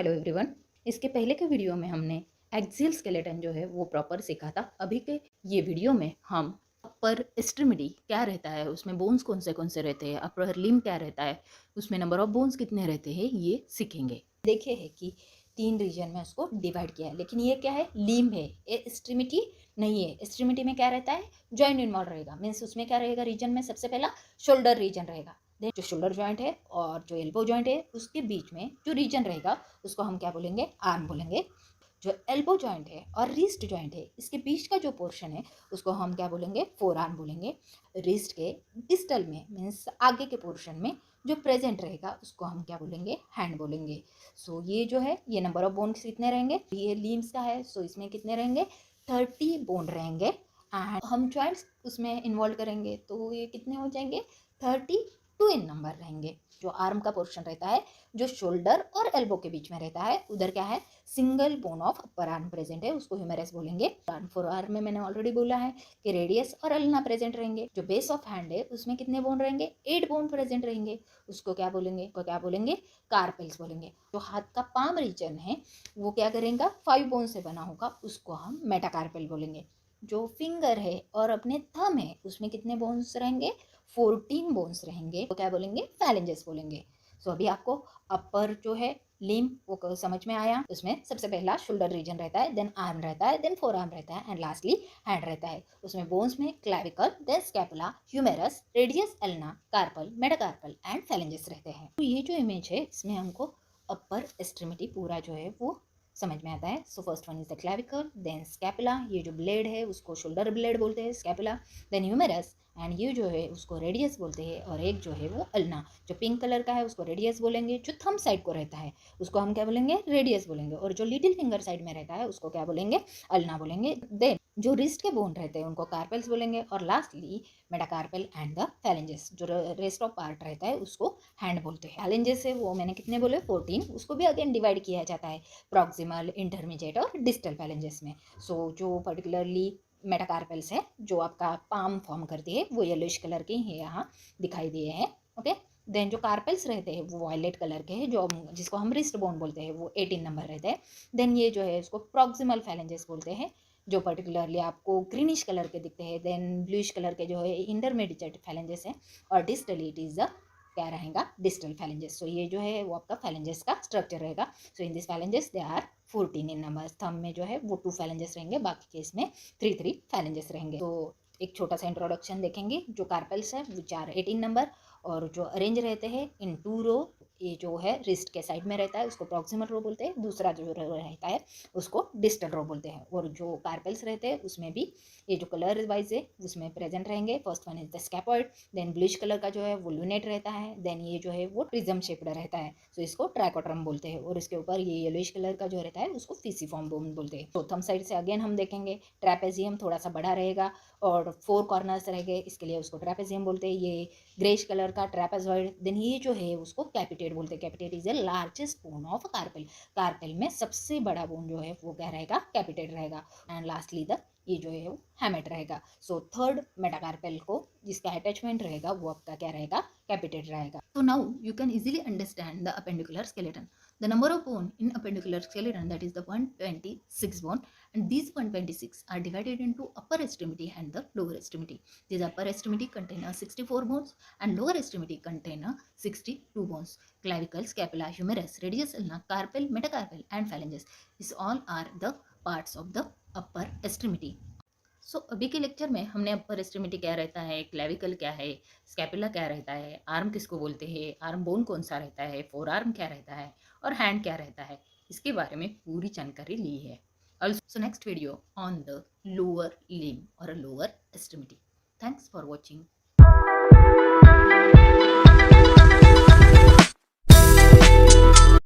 Hello everyone. इसके पहले के वीडियो में हमने एक्सियल स्केलेटन जो है वो प्रॉपर सीखा था। अभी के ये वीडियो में हम अपर एक्सट्रीमिटी क्या रहता है, उसमें बोन्स कौन से रहते हैं, अपर लिम्ब क्या रहता है, उसमें नंबर ऑफ बोन्स कितने रहते हैं, ये सीखेंगे। देखे है कि 3 रीजन में उसको डिवाइड किया है, लेकिन ये क्या है, लिम्ब है, ये एक्सट्रीमिटी नहीं है। एक्सट्रीमिटी में क्या रहता है, जॉइंट इन्वॉल्व रहेगा। मीन्स उसमें क्या रहेगा, रीजन में सबसे पहला शोल्डर रीजन रहेगा। जो शोल्डर जॉइंट है और जो एल्बो जॉइंट है उसके बीच में जो रीजन रहेगा उसको हम क्या बोलेंगे, आर्म बोलेंगे। जो एल्बो जॉइंट है और रिस्ट जॉइंट है इसके बीच का जो पोर्शन है उसको हम क्या बोलेंगे, फोर आर्म बोलेंगे। रिस्ट के डिस्टल में मीन्स आगे के पोर्शन में जो प्रेजेंट रहेगा उसको हम क्या बोलेंगे, हैंड बोलेंगे। सो ये जो है, ये नंबर ऑफ बोन्स कितने रहेंगे, ये लिम्स का है, सो इसमें कितने रहेंगे, 30 बोन रहेंगे। एंड हम जॉइंट्स उसमें इन्वॉल्व करेंगे तो ये कितने हो जाएंगे, 32 इन नंबर रहेंगे। जो आर्म का पोर्शन रहता है जो शोल्डर और एल्बो के बीच में रहता है, उधर क्या है, single bone of upper arm present है, उसको ह्यूमेरस बोलेंगे। फोर आर्म में मैंने ऑलरेडी बोला है कि रेडियस और अल्ना प्रेजेंट रहेंगे। जो बेस ऑफ हैंड है उसमें कितने बोन रहेंगे, 8 बोन प्रेजेंट रहेंगे, उसको क्या बोलेंगे, कार्पेल्स बोलेंगे। जो हाथ का पाम रीजन है वो क्या करेगा, 5 बोन से बना होगा, उसको हम मेटाकार्पेल बोलेंगे। जो फिंगर है और अपने थंब है उसमें कितने बोन्स रहेंगे, 14 बोन्स रहेंगे, तो क्या बोलेंगे, फैलेंजेस बोलेंगे। सो अभी आपको अपर जो है लिम्ब वो समझ में आया। उसमें सबसे पहला शोल्डर रीजन रहता है, देन आर्म रहता है, देन फोर आर्म रहता है एंड लास्टली हैंड रहता है। उसमें बोन्स में clavicle, then scapula, humerus, radius ulna, carpal, metacarpal and phalanges रहते हैं। तो ये जो इमेज है इसमें हमको अपर एक्सट्रीमिटी पूरा जो है वो समझ में आता है। So first one is the clavicle, then scapula, ये जो ब्लेड है उसको शोल्डर ब्लेड बोलते हैं, स्कैपुला, देन ह्यूमेरस एंड ये जो है उसको रेडियस बोलते हैं, और एक जो है वो अल्ना, जो पिंक कलर का है उसको रेडियस बोलेंगे। जो थंब साइड को रहता है उसको हम क्या बोलेंगे, रेडियस बोलेंगे, और जो लिटिल फिंगर साइड में रहता है उसको क्या बोलेंगे, अल्ना बोलेंगे। देन जो रिस्ट के बोन रहते हैं उनको कार्पेल्स बोलेंगे, और लास्टली मेटाकार्पेल एंड द फैलेंजेस, जो रेस्ट ऑफ पार्ट रहता है उसको हैंड बोलते हैं। फैलेंजेस है वो मैंने कितने बोले, 14, उसको भी अगेन डिवाइड किया जाता है प्रॉक्सिमल, इंटरमीडिएट और डिस्टल फैलेंजेस में। सो जो पर्टिकुलरली मेटाकार्पेल्स है जो आपका पाम फॉर्म करती है वो येलोइश कलर के ही यहाँ दिखाई दिए हैं। ओके, देन जो कार्पेल्स रहते हैं वो वायलेट कलर के हैं, जो जिसको हम रिस्ट बोन बोलते हैं, वो 18 नंबर रहते हैं। देन ये जो है उसको प्रॉक्सिमल फैलेंजेस बोलते हैं, जो पर्टिकुलरली आपको ग्रीनिश कलर के दिखते हैं। देन ब्लूइश कलर के जो है इंटरमीडिएट फैलेंजेस हैं, और डिस्टली इट इज द क्या रहेगा, डिस्टल फैलेंजेस। सो ये जो है वो आपका फैलेंजेस का स्ट्रक्चर रहेगा। So in this phalanges they are 14 in numbers. Thumb में जो है वो 2 फैलेंजेस रहेंगे, बाकी केस में 3 फैलेंजेस रहेंगे। तो एक छोटा सा इंट्रोडक्शन देखेंगे। जो कार्पेल्स है विच आर 18 नंबर, और जो अरेंज रहते हैं इन 2 रो, ये जो है रिस्ट के साइड में रहता है उसको प्रॉक्सिमल रो बोलते हैं, दूसरा जो रो रहता है उसको डिस्टल रो बोलते हैं। और जो कार्पेल्स रहते हैं उसमें भी ये जो कलर वाइज है उसमें प्रेजेंट रहेंगे। First one is the scaphoid, then bluish colour का जो है वो लूनेट रहता है, देन ये जो है वो प्रिज्म शेप्ड रहता है, सो इसको ट्राइकोट्रम बोलते हैं, और इसके ऊपर ये येलोइश कलर का जो रहता है उसको फीसिफॉर्म बोन बोलते हैं। तो थंब साइड से अगेन हम देखेंगे ट्रैपेजियम थोड़ा सा बड़ा रहेगा और 4 कॉर्नर्स रहेंगे, इसके लिए उसको ट्रैपेजियम बोलते हैं। ये ग्रेश कलर का ट्रैपेजॉइड, देन ये जो है उसको कैपिटेट बोलते हैं। कैपिटेट is the largest bone of carpel. Carpel में सबसे बड़ा बोन जो है वो क्या रहेगा, कैपिटेट रहेगा। एंड लास्टली द ये जो है वो हैमेट रहेगा। सो थर्ड मेटाकार्पेल को जिसका अटैचमेंट रहेगा वो आपका क्या रहेगा, कैपिटेट रहेगा। So now you can easily understand the appendicular skeleton. The number of bone in appendicular skeleton, that is the 126 bone, and these 126 are divided into upper extremity and the lower extremity. These upper extremity contain 64 bones and lower extremity contain 62 bones. Clavicle, scapula, humerus, radius ulna, carpel, metacarpal and phalanges. These all are the parts of the upper extremity. सो अभी के lecture में हमने अपर extremity क्या रहता है, clavicle क्या है, scapula क्या रहता है, आर्म किसको बोलते हैं, आर्म बोन कौन सा रहता है, फोर आर्म क्या रहता है, और हैंड क्या रहता है, इसके बारे में पूरी जानकारी ली है। Also next video on the lower limb और lower extremity. Thanks for watching.